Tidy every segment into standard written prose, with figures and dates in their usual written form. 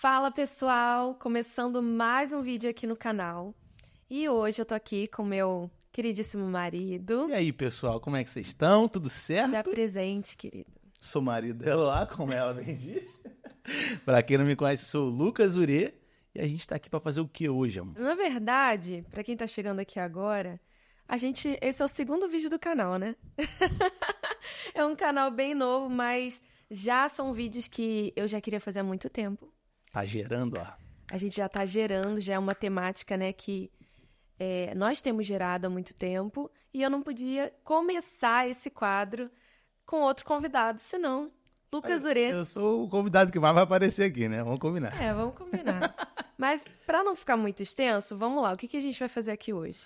Fala pessoal, começando mais um vídeo aqui no canal. E hoje eu tô aqui com meu queridíssimo marido. E aí, pessoal, como é que vocês estão? Tudo certo? Se apresente, querido. Sou marido dela lá, como ela bem disse. Pra quem não me conhece, sou o Lucas Urê. E a gente tá aqui pra fazer o que hoje, amor? Na verdade, pra quem tá chegando aqui agora, esse é o segundo vídeo do canal, né? É um canal bem novo, mas já são vídeos que eu já queria fazer há muito tempo. Tá gerando, ó. A gente já tá gerando, já é uma temática, né, que nós temos gerado há muito tempo. E eu não podia começar esse quadro com outro convidado, senão Lucas Urê. Eu sou o convidado que mais vai aparecer aqui, né? Vamos combinar. Vamos combinar. Mas, pra não ficar muito extenso, vamos lá. O que a gente vai fazer aqui hoje?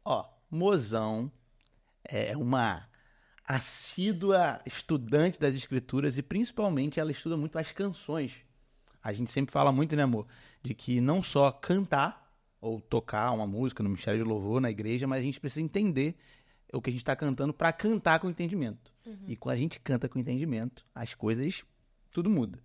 Ó, Mozão é uma assídua estudante das escrituras e principalmente ela estuda muito as canções. A gente sempre fala muito, né, amor, de que não só cantar ou tocar uma música no Ministério de Louvor, na igreja, mas a gente precisa entender o que a gente está cantando para cantar com entendimento. E quando a gente canta com entendimento, as coisas, tudo muda.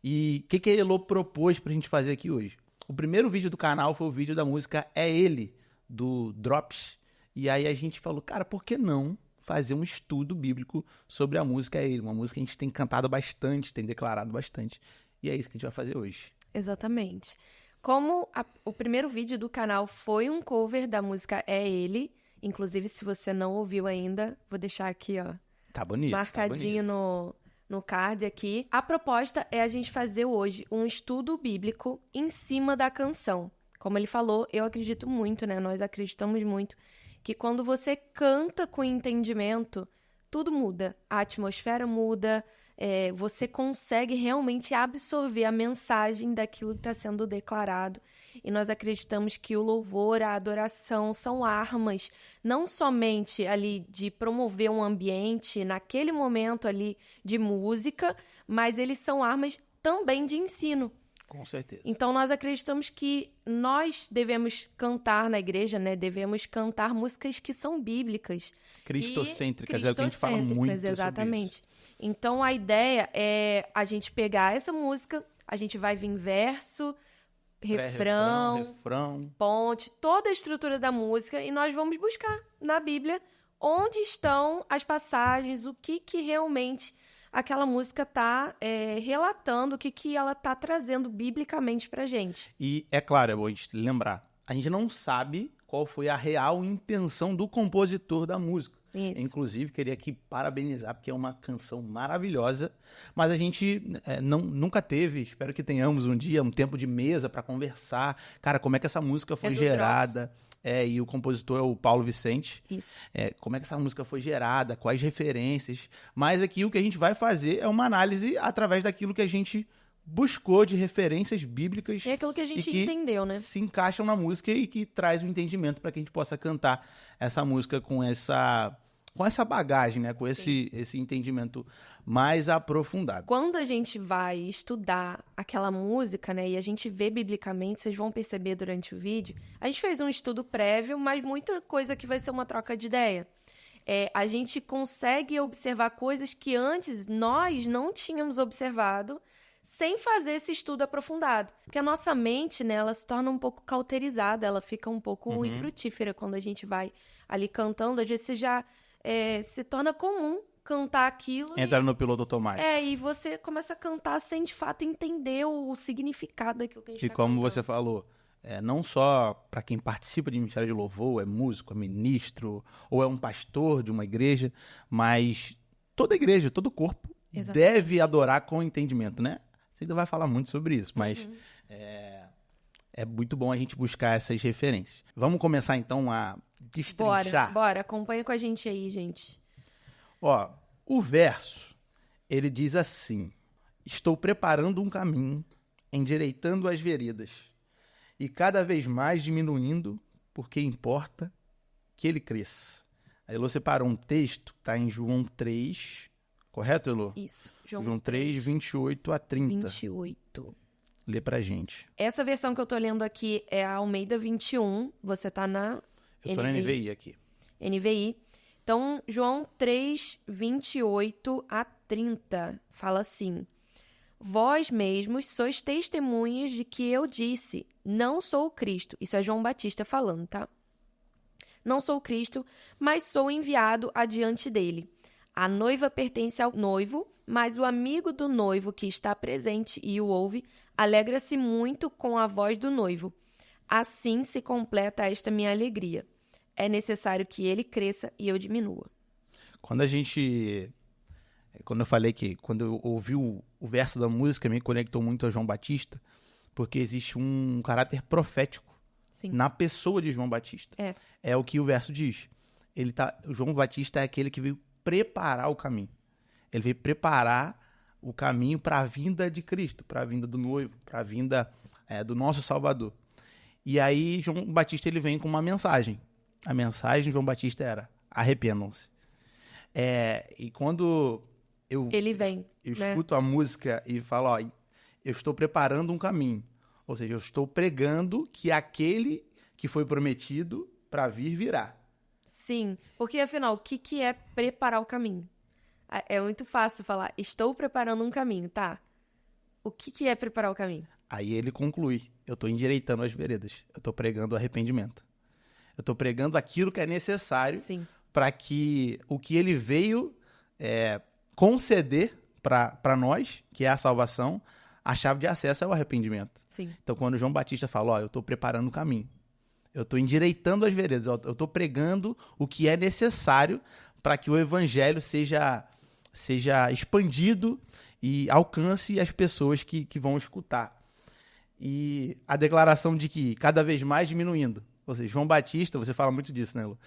E o que a Elo propôs pra gente fazer aqui hoje? O primeiro vídeo do canal foi o vídeo da música É Ele, do Drops. E aí a gente falou, cara, por que não fazer um estudo bíblico sobre a música É Ele? Uma música que a gente tem cantado bastante, tem declarado bastante. E é isso que a gente vai fazer hoje. Exatamente. Como o primeiro vídeo do canal foi um cover da música É Ele, inclusive se você não ouviu ainda, vou deixar aqui, ó, Tá bonito. marcadinho tá bonito. no card aqui. A proposta é a gente fazer hoje um estudo bíblico em cima da canção. Como ele falou, eu acredito muito, né? Nós acreditamos muito que quando você canta com entendimento, tudo muda. A atmosfera muda, você consegue realmente absorver a mensagem daquilo que está sendo declarado. E nós acreditamos que o louvor, a adoração são armas, não somente ali de promover um ambiente, naquele momento ali de música, mas eles são armas também de ensino. Com certeza. Então, nós acreditamos que nós devemos cantar na igreja, né? Devemos cantar músicas que são bíblicas. Cristocêntricas, é o que a gente fala muito exatamente. sobre isso. Então, a ideia é a gente pegar essa música, a gente vai vir verso, refrão, ponte, toda a estrutura da música, e nós vamos buscar na Bíblia onde estão as passagens, o que realmente aquela música está relatando, o que ela está trazendo biblicamente pra gente. E é claro, é bom a gente lembrar, a gente não sabe qual foi a real intenção do compositor da música. Isso. Inclusive, queria aqui parabenizar, porque é uma canção maravilhosa, mas a gente nunca teve, espero que tenhamos um dia, um tempo de mesa para conversar. Cara, como é que essa música foi gerada? E o compositor é o Paulo Vicente. Isso. Como é que essa música foi gerada, quais referências. Mas aqui o que a gente vai fazer é uma análise através daquilo que a gente buscou de referências bíblicas. É aquilo que a gente entendeu, né? Se encaixam na música e que traz um entendimento para que a gente possa cantar essa música com essa bagagem, né? Com esse entendimento mais aprofundado. Quando a gente vai estudar aquela música, né, e a gente vê biblicamente, vocês vão perceber durante o vídeo, a gente fez um estudo prévio, mas muita coisa que vai ser uma troca de ideia. A gente consegue observar coisas que antes nós não tínhamos observado, sem fazer esse estudo aprofundado. Porque a nossa mente, né, ela se torna um pouco cauterizada, ela fica um pouco infrutífera quando a gente vai ali cantando. Às vezes você já se torna comum cantar aquilo. Entra no piloto automático. E você começa a cantar sem, de fato, entender o significado daquilo que a gente está cantando. E como você falou, não só para quem participa de Ministério de Louvor, é músico, é ministro, ou é um pastor de uma igreja, mas toda igreja, todo corpo deve adorar com entendimento, né? Você ainda vai falar muito sobre isso, mas é muito bom a gente buscar essas referências. Vamos começar então a destrinchar. Bora, acompanha com a gente aí, gente. Ó, o verso, ele diz assim: estou preparando um caminho, endireitando as veredas, e cada vez mais diminuindo, porque importa que ele cresça. A Elô separou um texto que está em João 3, correto, Elô? Isso. João 3, 28 a 30. 28. Lê pra gente. Essa versão que eu tô lendo aqui é a Almeida 21. Você tá na Eu tô na NVI aqui. NVI. Então, João 3, 28 a 30 fala assim: Vós mesmos sois testemunhas de que eu disse, não sou o Cristo. Isso é João Batista falando, tá? Não sou o Cristo, mas sou enviado adiante dele. A noiva pertence ao noivo, mas o amigo do noivo que está presente e o ouve, alegra-se muito com a voz do noivo. Assim se completa esta minha alegria. É necessário que ele cresça e eu diminua. Quando eu falei que quando eu ouvi o verso da música, me conectou muito a João Batista, porque existe um caráter profético Sim. na pessoa de João Batista. É o que o verso diz. O João Batista é aquele que veio preparar o caminho. Ele veio preparar o caminho para a vinda de Cristo, para a vinda do noivo, para a vinda do nosso Salvador. E aí João Batista ele vem com uma mensagem. A mensagem de João Batista era: arrependam-se. E quando eu escuto a música e falo, ó, eu estou preparando um caminho. Ou seja, eu estou pregando que aquele que foi prometido para vir virá. Sim, porque afinal, o que é preparar o caminho? É muito fácil falar, estou preparando um caminho, tá? O que é preparar o caminho? Aí ele conclui, eu estou endireitando as veredas, eu estou pregando arrependimento. Eu estou pregando aquilo que é necessário para que o que ele veio conceder para nós, que é a salvação, a chave de acesso é o arrependimento. Sim. Então, quando João Batista fala, eu estou preparando o caminho, eu estou endireitando as veredas, eu estou pregando o que é necessário para que o evangelho seja expandido e alcance as pessoas que vão escutar. E a declaração de que cada vez mais diminuindo. Ou seja, João Batista, você fala muito disso, né, Lu?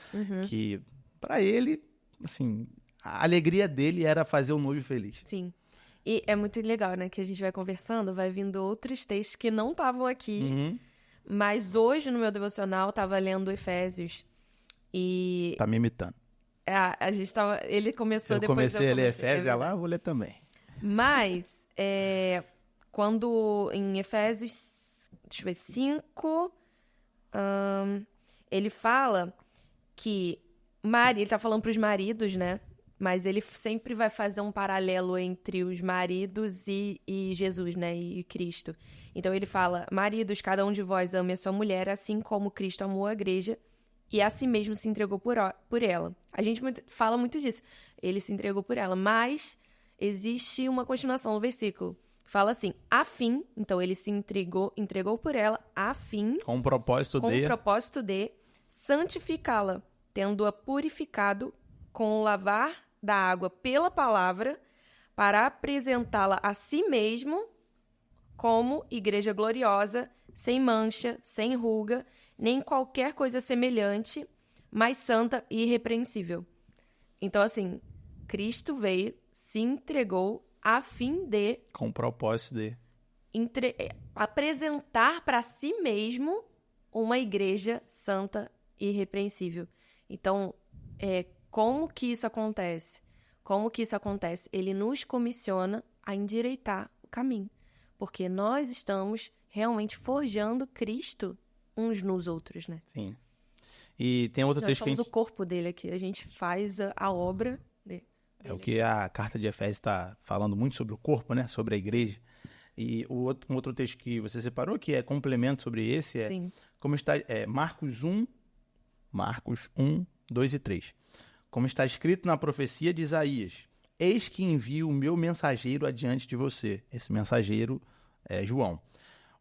Que para ele, assim, a alegria dele era fazer o noivo feliz. Sim. E é muito legal, né, que a gente vai conversando, vai vindo outros textos que não estavam aqui. Mas hoje, no meu devocional, tava lendo Efésios. E... Tá me imitando. A gente tava... Ele começou, depois eu comecei. A ler Efésios, lá eu vou ler também. Mas, quando em Efésios, deixa eu ver, 5, ele fala que... Ele tá falando pros maridos, né? Mas ele sempre vai fazer um paralelo entre os maridos e Jesus, né? E Cristo. Então ele fala, maridos, cada um de vós ame a sua mulher, assim como Cristo amou a igreja e a si mesmo se entregou por ela. A gente fala muito disso. Ele se entregou por ela, mas existe uma continuação no versículo. Fala assim, a fim, então ele se entregou por ela, a fim... Com o propósito de santificá-la, tendo-a purificado com o lavar da água pela palavra, para apresentá-la a si mesmo como igreja gloriosa, sem mancha, sem ruga, nem qualquer coisa semelhante, mas santa e irrepreensível. Então, assim, Cristo veio, se entregou a fim de... Com o propósito de... apresentar para si mesmo uma igreja santa e irrepreensível. Então, como que isso acontece? Como que isso acontece? Ele nos comissiona a endireitar o caminho. Porque nós estamos realmente forjando Cristo uns nos outros, né? Sim. E tem outro texto que nós somos o corpo dele aqui. A gente faz a obra dele. É o que a carta de Efésios está falando muito sobre o corpo, né? Sobre a igreja. Sim. E um outro texto que você separou, que é complemento sobre esse, Sim. Como está, Marcos 1, 2 e 3. Como está escrito na profecia de Isaías, eis que envio o meu mensageiro adiante de você. Esse mensageiro é João,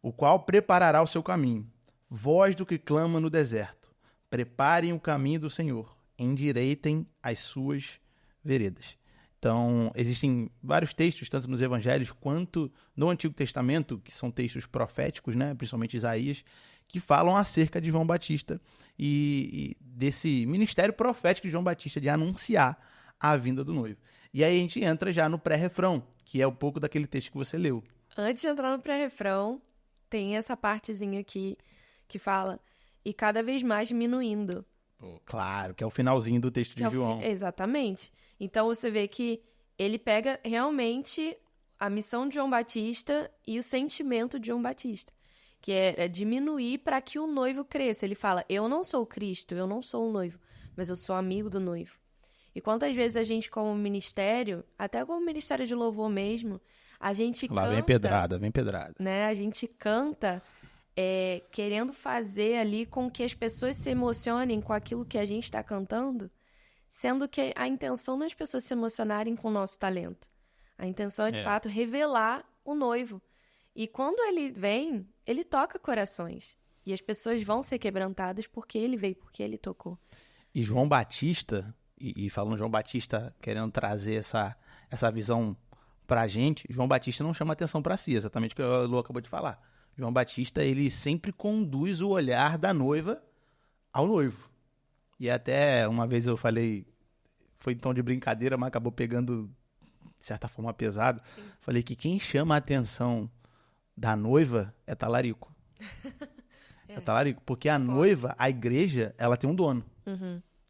o qual preparará o seu caminho. Voz do que clama no deserto, preparem o caminho do Senhor, endireitem as suas veredas. Então, existem vários textos, tanto nos evangelhos quanto no Antigo Testamento, que são textos proféticos, né, principalmente Isaías, que falam acerca de João Batista e desse ministério profético de João Batista de anunciar a vinda do noivo. E aí a gente entra já no pré-refrão, que é um pouco daquele texto que você leu. Antes de entrar no pré-refrão, tem essa partezinha aqui que fala, e cada vez mais diminuindo. Claro, que é o finalzinho do texto de João. Exatamente. Então você vê que ele pega realmente a missão de João Batista e o sentimento de João Batista, que é diminuir para que o noivo cresça. Ele fala, eu não sou Cristo, eu não sou o noivo, mas eu sou amigo do noivo. E quantas vezes a gente, como ministério, até como ministério de louvor mesmo, A gente Lá canta, vem pedrada, vem pedrada. né? A gente canta querendo fazer ali com que as pessoas se emocionem com aquilo que a gente está cantando, sendo que a intenção não é as pessoas se emocionarem com o nosso talento. A intenção é, de fato, revelar o noivo. E quando ele vem, ele toca corações. E as pessoas vão ser quebrantadas porque ele veio, porque ele tocou. E João Batista, e falando João Batista querendo trazer essa visão pra gente, João Batista não chama atenção pra si, exatamente o que o Lu acabou de falar. João Batista, ele sempre conduz o olhar da noiva ao noivo. E até uma vez eu falei, foi em tom de brincadeira, mas acabou pegando, de certa forma, pesado. Sim. Falei que quem chama a atenção da noiva é talarico. É talarico, porque a noiva, a igreja, ela tem um dono,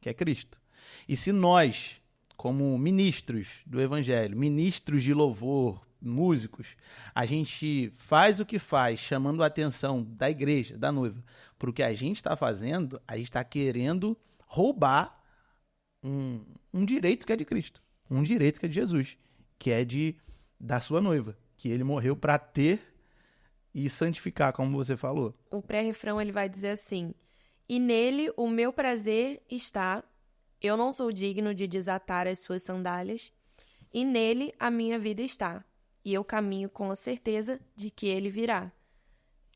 que é Cristo. E se nós, como ministros do evangelho, ministros de louvor, músicos, a gente faz o que faz, chamando a atenção da igreja, da noiva, para o que a gente está fazendo, a gente está querendo roubar um direito que é de Cristo, um direito que é de Jesus, que é da sua noiva, que ele morreu para ter e santificar, como você falou. O pré-refrão ele vai dizer assim: e nele o meu prazer está, eu não sou digno de desatar as suas sandálias, e nele a minha vida está, e eu caminho com a certeza de que ele virá.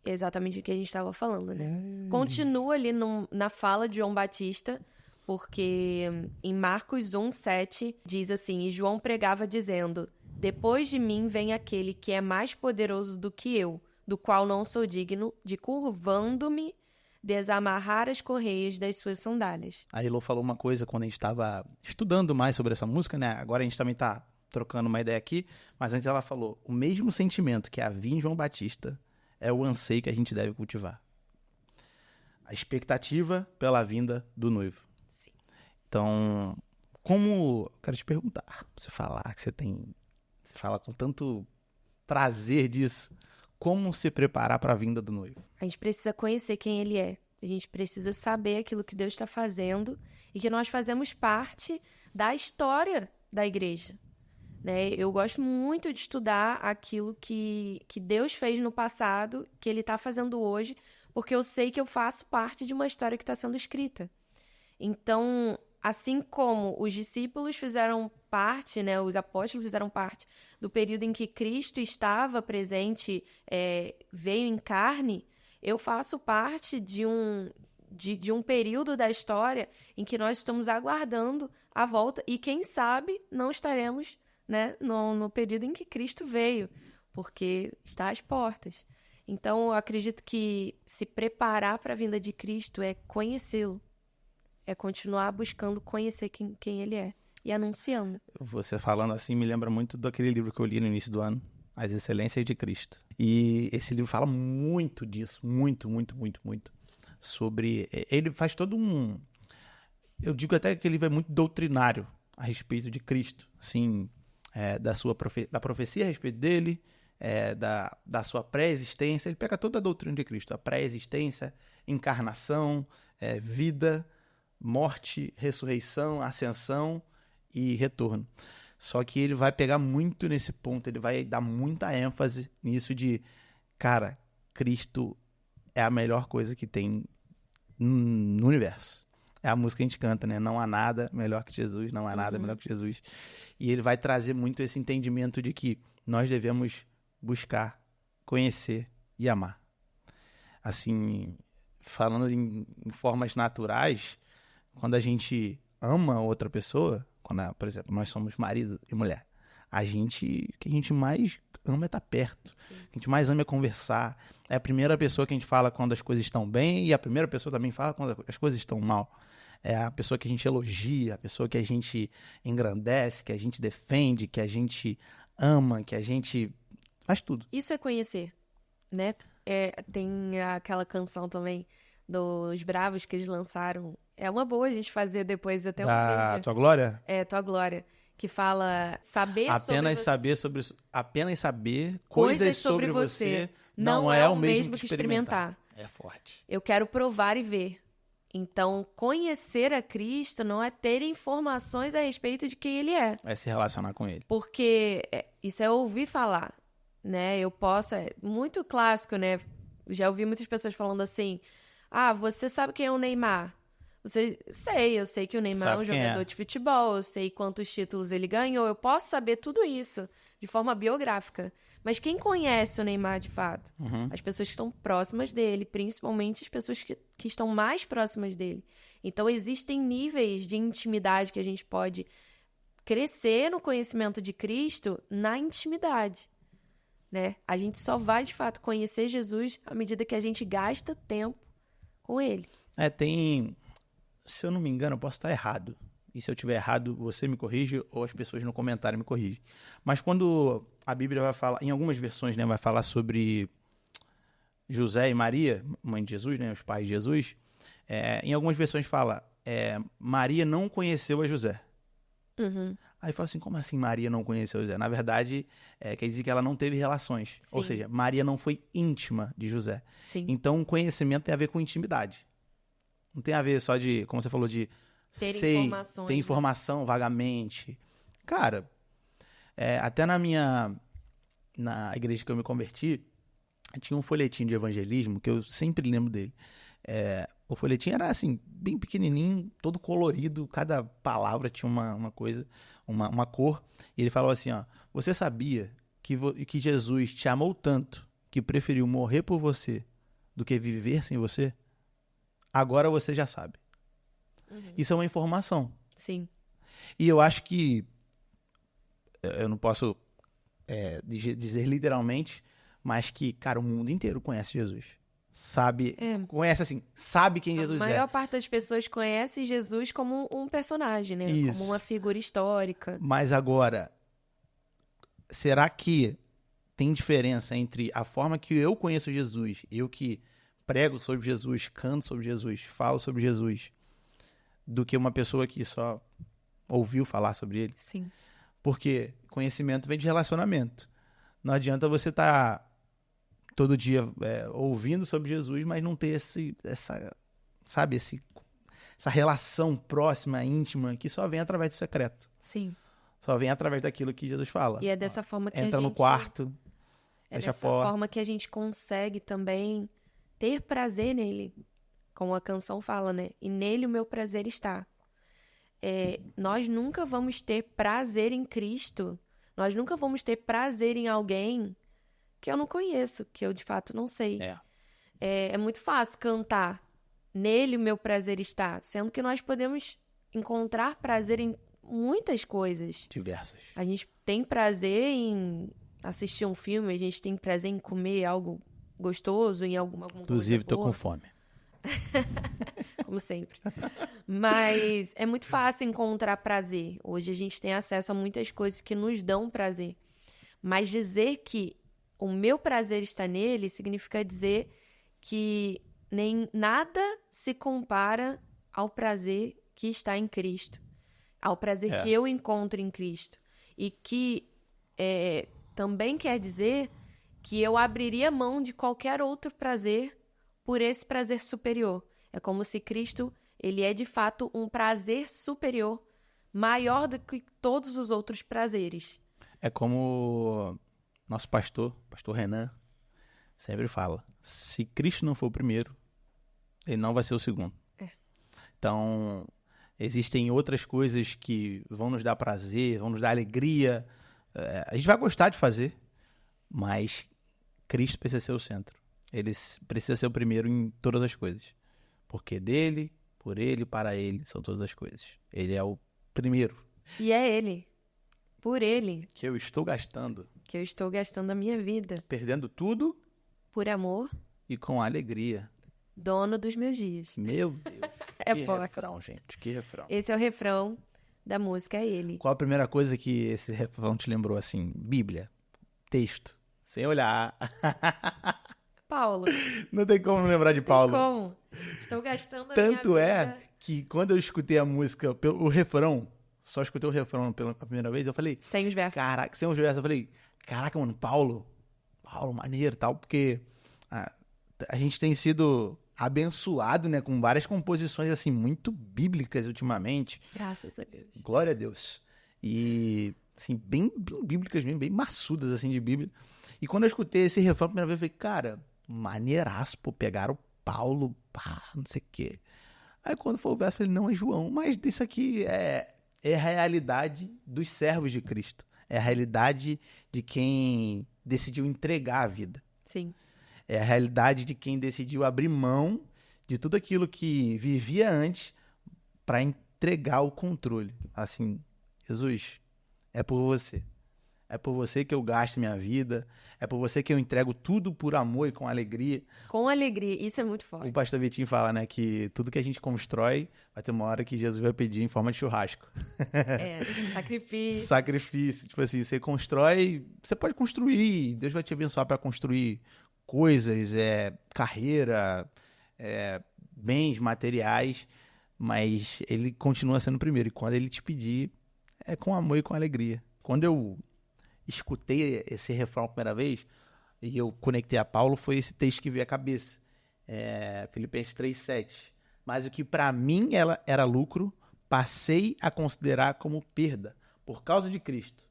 É exatamente o que a gente estava falando, né? Continua ali na fala de João Batista, porque em Marcos 1:7 diz assim: e João pregava dizendo, depois de mim vem aquele que é mais poderoso do que eu, do qual não sou digno de, curvando-me, desamarrar as correias das suas sandálias. A Elô falou uma coisa quando a gente estava estudando mais sobre essa música, né? Agora a gente também está trocando uma ideia aqui, mas antes ela falou, o mesmo sentimento que havia em João Batista é o anseio que a gente deve cultivar. A expectativa pela vinda do noivo. Sim. Então, quero te perguntar, você falar que você fala com tanto prazer disso, como se preparar para a vinda do noivo? A gente precisa conhecer quem ele é. A gente precisa saber aquilo que Deus está fazendo e que nós fazemos parte da história da igreja. Né? Eu gosto muito de estudar aquilo que Deus fez no passado, que ele está fazendo hoje, porque eu sei que eu faço parte de uma história que está sendo escrita. Então, assim como os discípulos fizeram parte, né, os apóstolos fizeram parte do período em que Cristo estava presente, veio em carne, eu faço parte de um período da história em que nós estamos aguardando a volta e, quem sabe, não estaremos, né, no período em que Cristo veio, porque está às portas. Então, eu acredito que se preparar para a vinda de Cristo é conhecê-lo, é continuar buscando conhecer quem ele é e anunciando. Você falando assim me lembra muito daquele livro que eu li no início do ano, As Excelências de Cristo. E esse livro fala muito disso, muito, muito, muito, muito. Sobre... Ele faz todo um... Eu digo até que ele livro é muito doutrinário a respeito de Cristo, assim... da profecia a respeito dele, da sua pré-existência. Ele pega toda a doutrina de Cristo, a pré-existência, encarnação, vida, morte, ressurreição, ascensão e retorno. Só que ele vai pegar muito nesse ponto, ele vai dar muita ênfase nisso de, cara, Cristo é a melhor coisa que tem no universo. É a música que a gente canta, né? Não há nada melhor que Jesus, não há nada melhor que Jesus. E ele vai trazer muito esse entendimento de que nós devemos buscar, conhecer e amar. Assim, falando em formas naturais, quando a gente ama outra pessoa, por exemplo, nós somos marido e mulher, o que a gente mais ama é estar perto. Sim. O que a gente mais ama é conversar. É a primeira pessoa que a gente fala quando as coisas estão bem e a primeira pessoa também fala quando as coisas estão mal. É a pessoa que a gente elogia, a pessoa que a gente engrandece, que a gente defende, que a gente ama, que a gente faz tudo. Isso é conhecer, né? Tem aquela canção também dos Bravos que eles lançaram. É uma boa a gente fazer depois até um vídeo. Tua Glória? Tua Glória. Que fala apenas saber coisas sobre você não é o mesmo que experimentar. É forte. Eu quero provar e ver. Então, conhecer a Cristo não é ter informações a respeito de quem ele é. É se relacionar com ele. Porque isso é ouvir falar. né? Eu posso... É muito clássico, né? Já ouvi muitas pessoas falando assim, você sabe quem é o Neymar? Eu sei que o Neymar é um jogador de futebol, eu sei quantos títulos ele ganhou, eu posso saber tudo isso de forma biográfica. Mas quem conhece o Neymar de fato? As pessoas que estão próximas dele, principalmente as pessoas que estão mais próximas dele. Então, existem níveis de intimidade que a gente pode crescer no conhecimento de Cristo na intimidade, né? A gente só vai, de fato, conhecer Jesus à medida que a gente gasta tempo com ele. Se eu não me engano, eu posso estar errado. E se eu estiver errado, você me corrige ou as pessoas no comentário me corrigem. Mas quando a Bíblia vai falar, em algumas versões, né, vai falar sobre José e Maria, mãe de Jesus, né, os pais de Jesus, em algumas versões fala, Maria não conheceu a José. Aí fala assim, como assim Maria não conheceu José? Na verdade, quer dizer que ela não teve relações. Sim. Ou seja, Maria não foi íntima de José. Sim. Então, conhecimento tem a ver com intimidade. Não tem a ver só de, como você falou, de ter informação vagamente. Cara, até na igreja que eu me converti, tinha um folhetim de evangelismo que eu sempre lembro dele. O folhetim era assim, bem pequenininho, todo colorido, cada palavra tinha uma coisa, uma cor. E ele falou assim, ó, você sabia que Jesus te amou tanto que preferiu morrer por você do que viver sem você? Agora você já sabe. Isso é uma informação. Sim. E eu acho que, eu não posso dizer literalmente, mas que, cara, o mundo inteiro conhece Jesus. Conhece assim, sabe quem Jesus é. A maior parte das pessoas conhece Jesus como um personagem, né? Isso. Como uma figura histórica. Mas agora, será que tem diferença entre a forma que eu conheço Jesus, eu que prego sobre Jesus, canto sobre Jesus, falo sobre Jesus, do que uma pessoa que só ouviu falar sobre ele? Sim. Porque conhecimento vem de relacionamento. Não adianta você estar todo dia ouvindo sobre Jesus, mas não ter essa relação próxima, íntima, que só vem através do secreto. Sim. Só vem através daquilo que Jesus fala. E é dessa forma que entra no quarto, fecha a porta. É dessa forma que a gente consegue também ter prazer nele. Como a canção fala, né? E nele o meu prazer está. Nós nunca vamos ter prazer em Cristo. Nós nunca vamos ter prazer em alguém que eu não conheço, que eu de fato não sei. É muito fácil cantar nele o meu prazer está, sendo que nós podemos encontrar prazer em muitas coisas. Diversas. A gente tem prazer em assistir um filme, a gente tem prazer em comer algo gostoso, em alguma Inclusive, coisa boa. tô com fome. Como sempre. Mas é muito fácil encontrar prazer. Hoje a gente tem acesso a muitas coisas que nos dão prazer. Mas dizer que o meu prazer está nele significa dizer que nem nada se compara ao prazer que está em Cristo. Ao prazer que eu encontro em Cristo. E que também quer dizer que eu abriria mão de qualquer outro prazer por esse prazer superior. É como se Cristo, ele é de fato um prazer superior, maior do que todos os outros prazeres. É como nosso pastor Renan, sempre fala, se Cristo não for o primeiro, ele não vai ser o segundo. Então, existem outras coisas que vão nos dar prazer, vão nos dar alegria. A gente vai gostar de fazer, mas Cristo precisa ser o centro. Ele precisa ser o primeiro em todas as coisas. Porque dele, por ele, para ele, são todas as coisas. Ele é o primeiro. E é ele. Por ele. Que eu estou gastando. Que eu estou gastando a minha vida. Perdendo tudo. Por amor. E com alegria. Dono dos meus dias. Meu Deus. Que forte. Refrão, gente. Que refrão. Esse é o refrão da música, é ele. Qual a primeira coisa que esse refrão te lembrou, assim? Bíblia. Texto. Sem olhar. Paulo. Não tem como não lembrar de Paulo. Tem como. Estou gastando a Tanto minha vida. Que quando eu escutei a música, o refrão, só escutei o refrão pela primeira vez, eu falei... Sem os versos. Caraca, sem os versos. Eu falei, caraca, mano, Paulo, maneiro e tal, porque a gente tem sido abençoado, né, com várias composições, assim, muito bíblicas ultimamente. Graças a Deus. Glória a Deus. E, assim, bem bíblicas mesmo, bem maçudas, assim, de Bíblia. E quando eu escutei esse refrão a primeira vez, eu falei, cara, maneiraço, pô, pegaram Paulo, pá, não sei o quê. Aí quando foi o verso, eu falei, não, é João. Mas isso aqui é a realidade dos servos de Cristo. É a realidade de quem decidiu entregar a vida. Sim. É a realidade de quem decidiu abrir mão de tudo aquilo que vivia antes para entregar o controle. Assim, Jesus, é por você. É por você que eu gasto minha vida. É por você que eu entrego tudo por amor e com alegria. Com alegria. Isso é muito forte. O pastor Vitinho fala, né, que tudo que a gente constrói vai ter uma hora que Jesus vai pedir em forma de churrasco. Sacrifício. Sacrifício. Tipo assim, você constrói, você pode construir, Deus vai te abençoar para construir coisas, carreira, bens materiais, mas ele continua sendo o primeiro. E quando ele te pedir, é com amor e com alegria. Quando eu escutei esse refrão a primeira vez e eu conectei a Paulo, foi esse texto que veio à cabeça. Filipenses 3:7. Mas o que para mim era lucro, passei a considerar como perda, por causa de Cristo.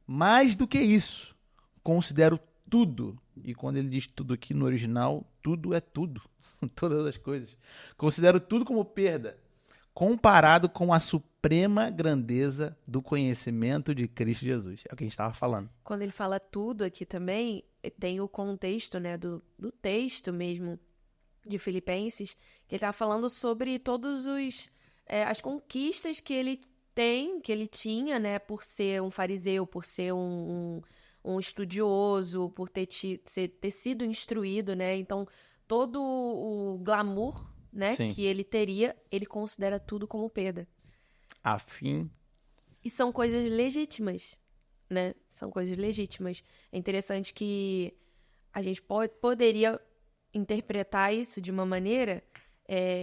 Mais do que isso, considero tudo, e quando ele diz tudo aqui no original, tudo é tudo, todas as coisas. Considero tudo como perda, comparado com a suprema grandeza do conhecimento de Cristo Jesus. É o que a gente estava falando. Quando ele fala tudo aqui também, tem o contexto, né, do texto mesmo de Filipenses, que ele tá falando sobre todos as conquistas que ele que ele tinha, né, por ser um fariseu, por ser um estudioso, por ter sido instruído, né, então todo o glamour, né, Sim. que ele teria, ele considera tudo como perda. Afim. E são coisas legítimas, né, são coisas legítimas. É interessante que a gente poderia interpretar isso de uma maneira,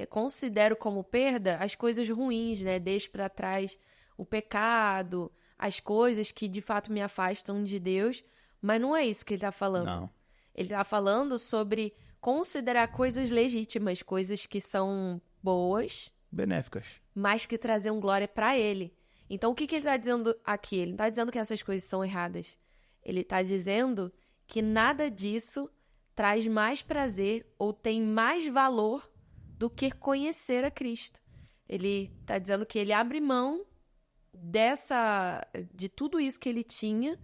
considero como perda as coisas ruins, né? Deixo para trás o pecado, as coisas que de fato me afastam de Deus, mas não é isso que ele está falando. Não. Ele está falando sobre considerar coisas legítimas, coisas que são boas, Benéficas. mas que traziam glória para ele. Então, o que ele está dizendo aqui? Ele não está dizendo que essas coisas são erradas. Ele está dizendo que nada disso traz mais prazer ou tem mais valor do que conhecer a Cristo. Ele está dizendo que ele abre mão de tudo isso que ele tinha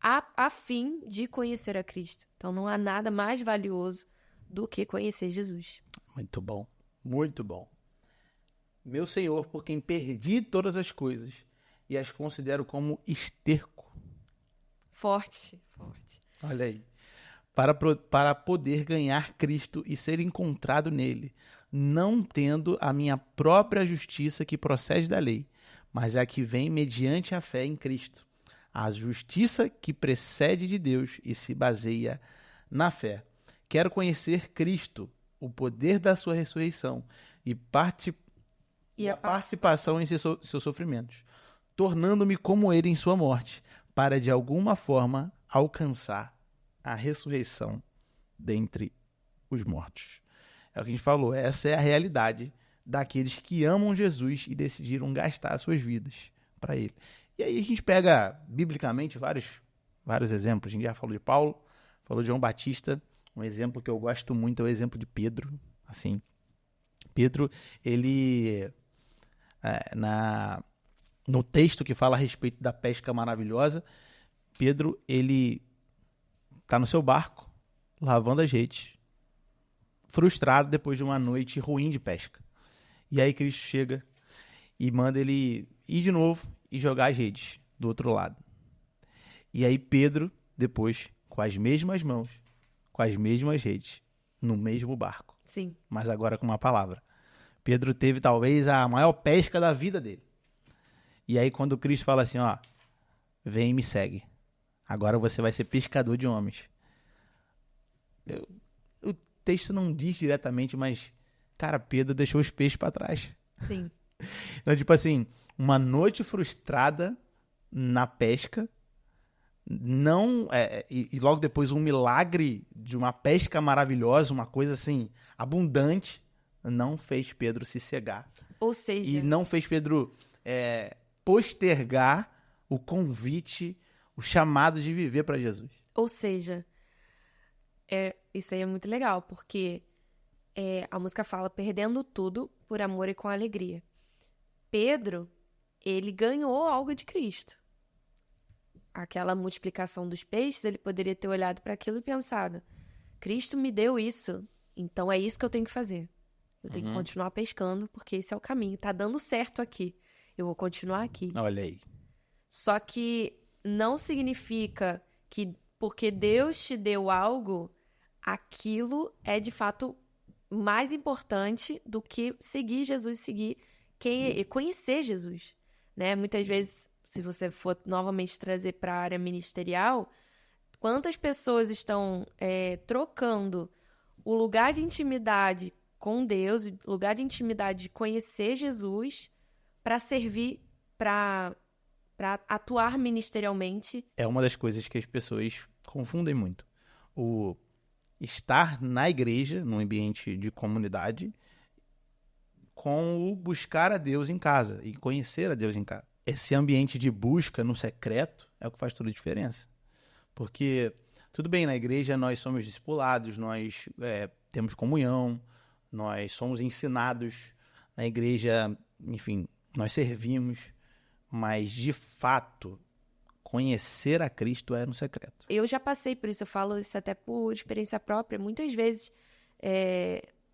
a fim de conhecer a Cristo. Então não há nada mais valioso do que conhecer Jesus. Muito bom, muito bom. Meu Senhor, por quem perdi todas as coisas e as considero como esterco. Forte. Olha aí. Para poder ganhar Cristo e ser encontrado nele, não tendo a minha própria justiça que procede da lei, mas a que vem mediante a fé em Cristo. A justiça que precede de Deus e se baseia na fé. Quero conhecer Cristo, o poder da sua ressurreição e a participação em seus sofrimentos, tornando-me como ele em sua morte, para de alguma forma alcançar a ressurreição dentre os mortos. É o que a gente falou, essa é a realidade daqueles que amam Jesus e decidiram gastar suas vidas para ele. E aí a gente pega, biblicamente, vários exemplos. A gente já falou de Paulo, falou de João Batista. Um exemplo que eu gosto muito é o exemplo de Pedro. Assim, Pedro, ele, no texto que fala a respeito da pesca maravilhosa, Pedro, ele está no seu barco, lavando as redes, frustrado depois de uma noite ruim de pesca. E aí Cristo chega e manda ele ir de novo e jogar as redes do outro lado. E aí Pedro, depois, com as mesmas mãos, com as mesmas redes, no mesmo barco. Sim. Mas agora com uma palavra. Pedro teve talvez a maior pesca da vida dele. E aí quando Cristo fala assim, ó, vem e me segue. Agora você vai ser pescador de homens. O texto não diz diretamente, mas, cara, Pedro deixou os peixes para trás. Sim. Então, tipo assim, uma noite frustrada na pesca, e logo depois um milagre de uma pesca maravilhosa, uma coisa assim, abundante, não fez Pedro se cegar. Ou seja... E não fez Pedro postergar o convite, o chamado de viver para Jesus. Ou seja, isso aí é muito legal, porque a música fala perdendo tudo por amor e com alegria. Pedro, ele ganhou algo de Cristo. Aquela multiplicação dos peixes, ele poderia ter olhado para aquilo e pensado, Cristo me deu isso, então é isso que eu tenho que fazer. Eu tenho que continuar pescando, porque esse é o caminho. Tá dando certo aqui. Eu vou continuar aqui. Olha aí. Só que não significa que porque Deus te deu algo, aquilo é de fato mais importante do que seguir Jesus, conhecer Jesus, né? Muitas vezes, se você for novamente trazer para a área ministerial, quantas pessoas estão trocando o lugar de intimidade com Deus, o lugar de intimidade de conhecer Jesus, para servir, para atuar ministerialmente. É uma das coisas que as pessoas confundem muito. O estar na igreja, num ambiente de comunidade, com o buscar a Deus em casa e conhecer a Deus em casa. Esse ambiente de busca no secreto é o que faz toda a diferença. Porque, tudo bem, na igreja nós somos discipulados, nós temos comunhão, nós somos ensinados, na igreja, enfim, nós servimos, mas de fato, conhecer a Cristo é no secreto. Eu já passei por isso, eu falo isso até por experiência própria. Muitas vezes,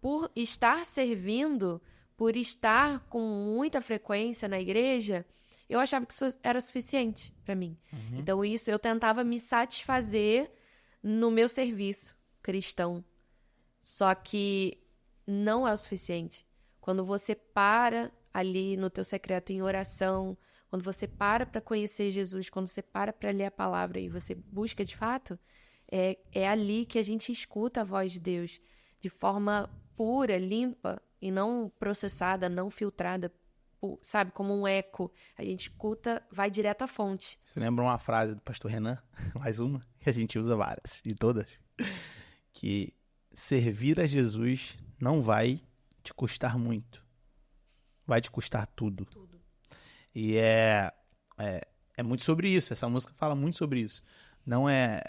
por estar servindo, por estar com muita frequência na igreja, eu achava que isso era suficiente para mim. Então, isso eu tentava me satisfazer no meu serviço cristão. Só que não é o suficiente. Quando você para ali no teu secreto em oração, quando você para conhecer Jesus, quando você para ler a palavra e você busca de fato, é ali que a gente escuta a voz de Deus de forma pura, limpa e não processada, não filtrada, sabe, como um eco. A gente escuta, vai direto à fonte. Você lembra uma frase do pastor Renan? Mais uma, que a gente usa várias, de todas, que servir a Jesus não vai te custar muito. Vai te custar tudo. E é muito sobre isso. Essa música fala muito sobre isso.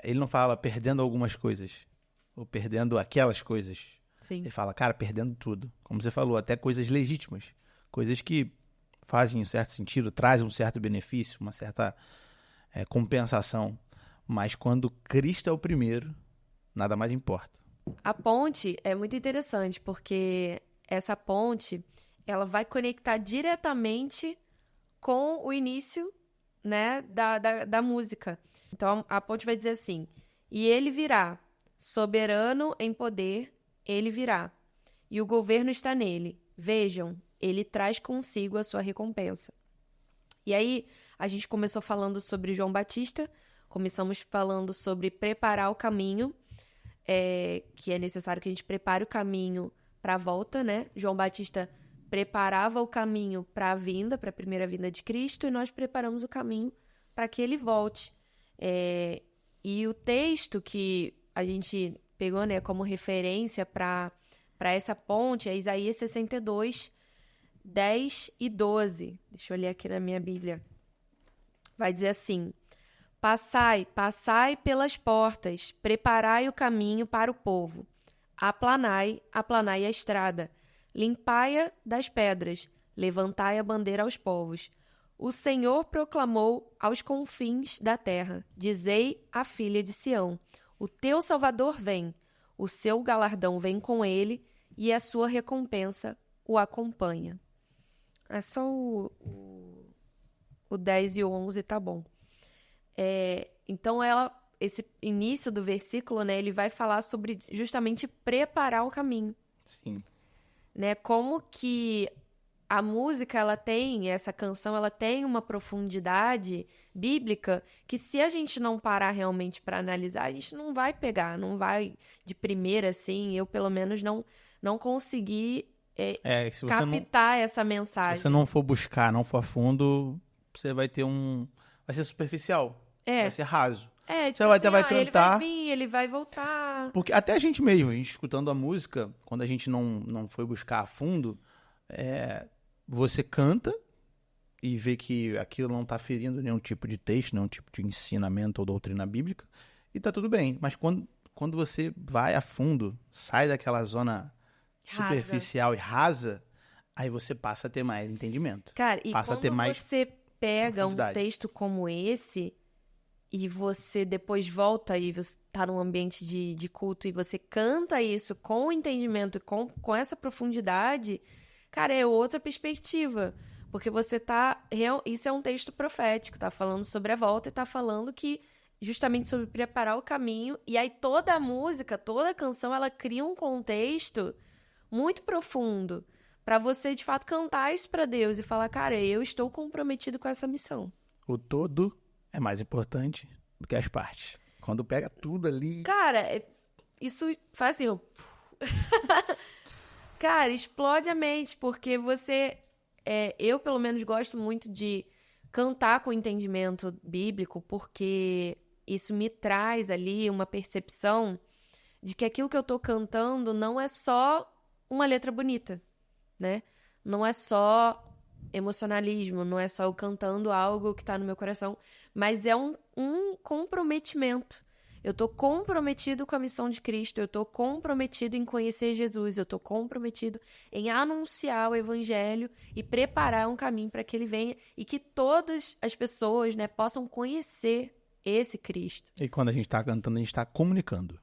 Ele não fala perdendo algumas coisas, ou perdendo aquelas coisas. Sim. Ele fala, cara, perdendo tudo. Como você falou, até coisas legítimas. Coisas que fazem um certo sentido, trazem um certo benefício, uma certa compensação. Mas quando Cristo é o primeiro, nada mais importa. A ponte é muito interessante, porque essa ponte, ela vai conectar diretamente com o início, né, da música. Então, a ponte vai dizer assim, e ele virá, soberano em poder, ele virá, e o governo está nele. Vejam, ele traz consigo a sua recompensa. E aí, a gente começou falando sobre João Batista, começamos falando sobre preparar o caminho, que é necessário que a gente prepare o caminho para a volta, né? João Batista preparava o caminho para a vinda, para a primeira vinda de Cristo, e nós preparamos o caminho para que ele volte. E o texto que a gente pegou, né, como referência para essa ponte é Isaías 62, 10 e 12. Deixa eu ler aqui na minha Bíblia. Vai dizer assim: Passai, passai pelas portas, preparai o caminho para o povo. Aplanai, aplanai a estrada, limpai-a das pedras, levantai a bandeira aos povos. O Senhor proclamou aos confins da terra, dizei à filha de Sião, o teu Salvador vem, o seu galardão vem com ele, e a sua recompensa o acompanha. É só o 10 e o 11 tá bom. Então, esse início do versículo, né, ele vai falar sobre justamente preparar o caminho. Sim. Né, como que a música, essa canção, ela tem uma profundidade bíblica que se a gente não parar realmente para analisar, a gente não vai pegar, não vai de primeira, assim, eu pelo menos não consegui se você captar essa mensagem. Se você não for buscar, não for a fundo, você vai ter vai ser superficial. Vai ser raso. Tipo você vai cantar. Ele vai vir, ele vai voltar. Porque até a gente mesmo, a gente escutando a música, quando a gente não foi buscar a fundo, você canta e vê que aquilo não está ferindo nenhum tipo de texto, nenhum tipo de ensinamento ou doutrina bíblica, e tá tudo bem. Mas quando você vai a fundo, sai daquela zona superficial e rasa, aí você passa a ter mais entendimento. Cara, e passa a ter quando mais você pega um profundidade. texto como esse e você depois volta e você tá num ambiente de culto e você canta isso com entendimento e com essa profundidade, cara, é outra perspectiva. Porque você tá... Isso é um texto profético, tá falando sobre a volta e tá falando que justamente sobre preparar o caminho. E aí toda a música, toda a canção, ela cria um contexto muito profundo pra você, de fato, cantar isso pra Deus e falar, cara, eu estou comprometido com essa missão. O todo é mais importante do que as partes. Quando pega tudo ali... Cara, isso faz assim, ó. Cara, explode a mente, porque você... eu, pelo menos, gosto muito de cantar com entendimento bíblico, porque isso me traz ali uma percepção de que aquilo que eu tô cantando não é só uma letra bonita, né? Não é só emocionalismo, não é só eu cantando algo que tá no meu coração, mas é um comprometimento. Eu tô comprometido com a missão de Cristo, eu tô comprometido em conhecer Jesus, eu tô comprometido em anunciar o evangelho e preparar um caminho para que ele venha e que todas as pessoas, né, possam conhecer esse Cristo. E quando a gente tá cantando, a gente tá comunicando.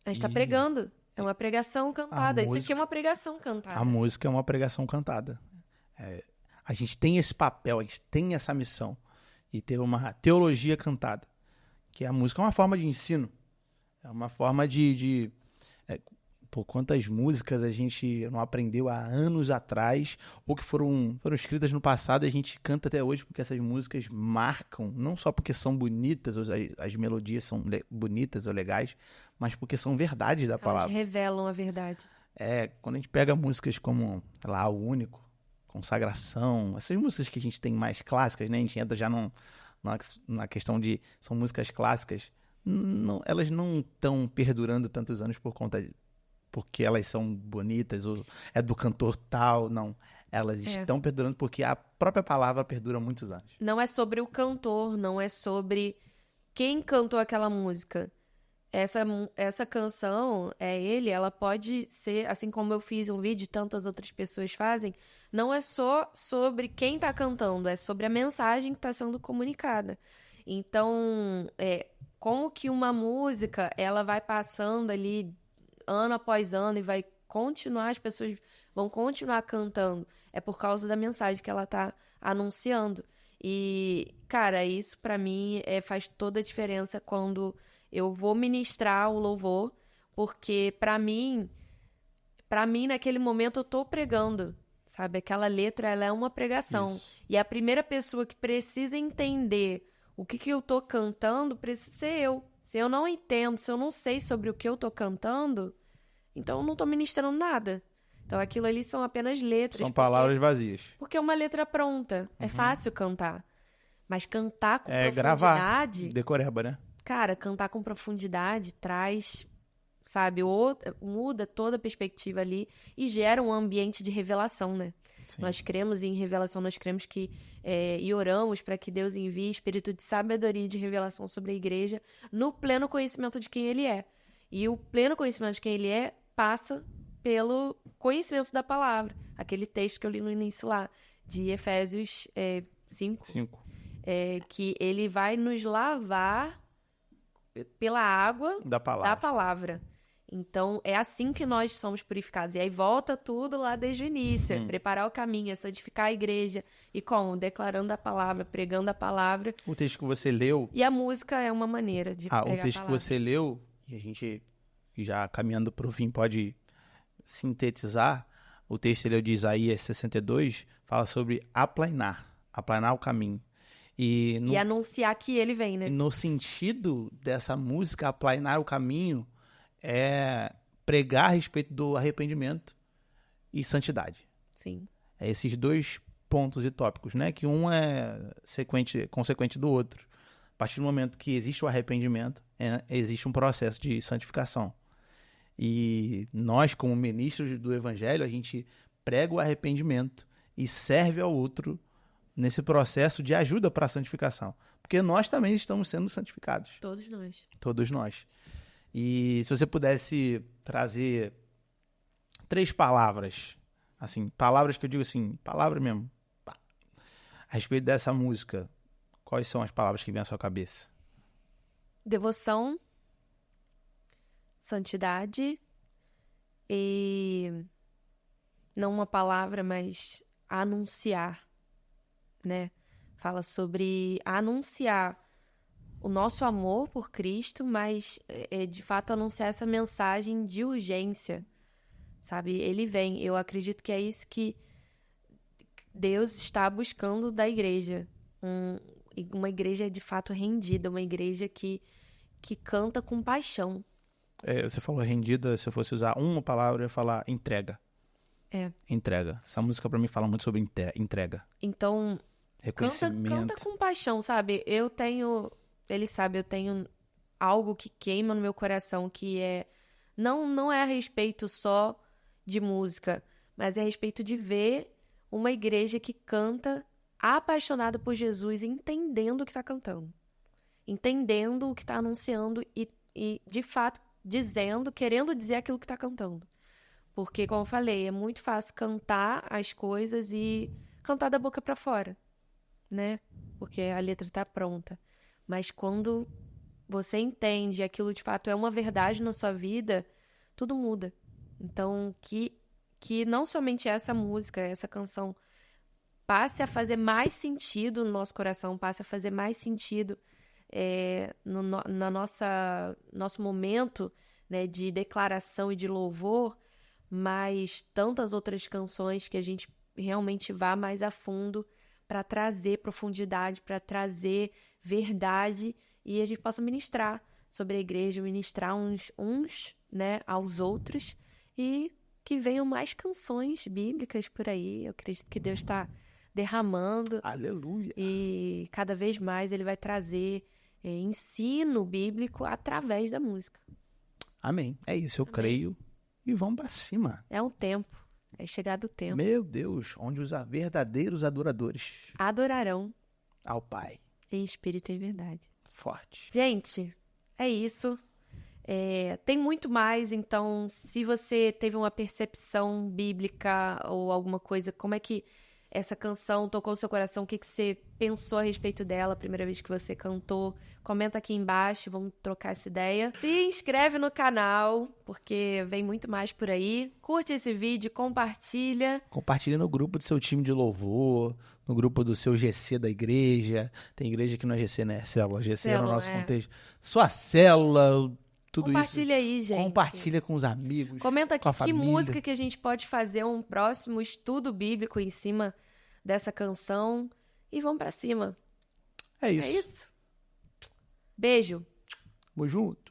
A gente tá pregando. É uma pregação cantada. Isso aqui é uma pregação cantada. A música é uma pregação cantada. A gente tem esse papel, a gente tem essa missão de ter uma teologia cantada. Que a música é uma forma de ensino. É uma forma por quantas músicas a gente não aprendeu há anos atrás, ou que foram escritas no passado, e a gente canta até hoje porque essas músicas marcam, não só porque são bonitas, as melodias são bonitas ou legais, mas porque são verdades da palavra. Elas revelam a verdade. Quando a gente pega músicas como, sei lá, O Único, Consagração, essas músicas que a gente tem mais clássicas, né? A gente entra já na questão de... São músicas clássicas, elas não estão perdurando tantos anos porque elas são bonitas, ou é do cantor tal, não. Elas estão perdurando porque a própria palavra perdura muitos anos. Não é sobre o cantor, não é sobre quem cantou aquela música. Essa canção, ela pode ser, assim como eu fiz um vídeo e tantas outras pessoas fazem, não é só sobre quem está cantando, é sobre a mensagem que está sendo comunicada. Então, como que uma música, ela vai passando ali ano após ano e vai continuar, as pessoas vão continuar cantando, é por causa da mensagem que ela está anunciando. E, cara, isso pra mim faz toda a diferença quando eu vou ministrar o louvor, porque pra mim naquele momento eu tô pregando, sabe? Aquela letra, ela é uma pregação. Isso. E a primeira pessoa que precisa entender o que eu tô cantando precisa ser eu. Se eu não entendo, se eu não sei sobre o que eu tô cantando, então eu não tô ministrando nada. Então aquilo ali são apenas letras. São palavras vazias. Porque é uma letra pronta. É fácil cantar. Mas cantar com profundidade... Gravar. Decoreba, né? Cara, cantar com profundidade traz, sabe, muda toda a perspectiva ali e gera um ambiente de revelação, né? Sim. Nós cremos em revelação, nós cremos que e oramos para que Deus envie espírito de sabedoria e de revelação sobre a igreja no pleno conhecimento de quem Ele é. E o pleno conhecimento de quem Ele é passa pelo conhecimento da palavra. Aquele texto que eu li no início lá, de Efésios 5. Que Ele vai nos lavar pela água da palavra. Então, é assim que nós somos purificados. E aí volta tudo lá desde o início. Preparar o caminho, santificar a igreja. E como? Declarando a palavra, pregando a palavra. O texto que você leu... E a música é uma maneira de pregar a palavra. O texto que você leu, e a gente, já caminhando para o fim, pode sintetizar. O texto que leu de Isaías 62 fala sobre aplanar o caminho. E anunciar que ele vem, né? No sentido dessa música, aplanar o caminho é pregar a respeito do arrependimento e santidade. Sim. É esses dois pontos e tópicos, né? Que um é consequente do outro. A partir do momento que existe o arrependimento, existe um processo de santificação. E nós, como ministros do Evangelho, a gente prega o arrependimento e serve ao outro nesse processo de ajuda para a santificação. Porque nós também estamos sendo santificados. Todos nós. Todos nós. E se você pudesse trazer 3 palavras, assim, palavras que eu digo assim, palavra mesmo, pá, a respeito dessa música, quais são as palavras que vêm à sua cabeça? Devoção, santidade e não uma palavra, mas anunciar, né? Fala sobre anunciar o nosso amor por Cristo, mas de fato anunciar essa mensagem de urgência, sabe? Ele vem. Eu acredito que é isso que Deus está buscando da igreja. Uma igreja de fato rendida, uma igreja que canta com paixão. Você falou rendida, se eu fosse usar uma palavra, eu ia falar entrega. Entrega. Essa música pra mim fala muito sobre entrega. Então, Reconhecimento. canta com paixão, sabe? Ele sabe, eu tenho algo que queima no meu coração, que não é a respeito só de música, mas é a respeito de ver uma igreja que canta apaixonada por Jesus, entendendo o que está cantando. Entendendo o que está anunciando e, de fato, querendo dizer aquilo que está cantando. Porque, como eu falei, é muito fácil cantar as coisas e cantar da boca para fora, né? Porque a letra está pronta. Mas quando você entende aquilo de fato é uma verdade na sua vida, tudo muda. Então, que não somente essa música, essa canção, passe a fazer mais sentido no nosso coração, passe a fazer mais sentido no nosso momento, né, de declaração e de louvor, mas tantas outras canções que a gente realmente vá mais a fundo para trazer profundidade, para trazer verdade e a gente possa ministrar sobre a igreja, ministrar uns, né, aos outros e que venham mais canções bíblicas por aí. Eu acredito que Deus está derramando. Aleluia! E cada vez mais Ele vai trazer ensino bíblico através da música. Amém. É isso, eu creio. E vamos para cima. É um tempo. É chegado o tempo. Meu Deus, onde os verdadeiros adoradores adorarão ao Pai. Em espírito e em verdade. Forte. Gente, é isso. Tem muito mais, então, se você teve uma percepção bíblica ou alguma coisa, como é que essa canção tocou o seu coração? O que você pensou a respeito dela a primeira vez que você cantou? Comenta aqui embaixo, vamos trocar essa ideia. Se inscreve no canal, porque vem muito mais por aí. Curte esse vídeo, compartilha. Compartilha no grupo do seu time de louvor, no grupo do seu GC da igreja. Tem igreja que não é GC, né? Célula. GC é no nosso contexto. Sua célula, tudo compartilha isso. Aí, gente. Compartilha com os amigos. Comenta aqui com a que família. Música que a gente pode fazer um próximo estudo bíblico em cima dessa canção. E vamos pra cima. É isso. É isso. Beijo. Tamo junto.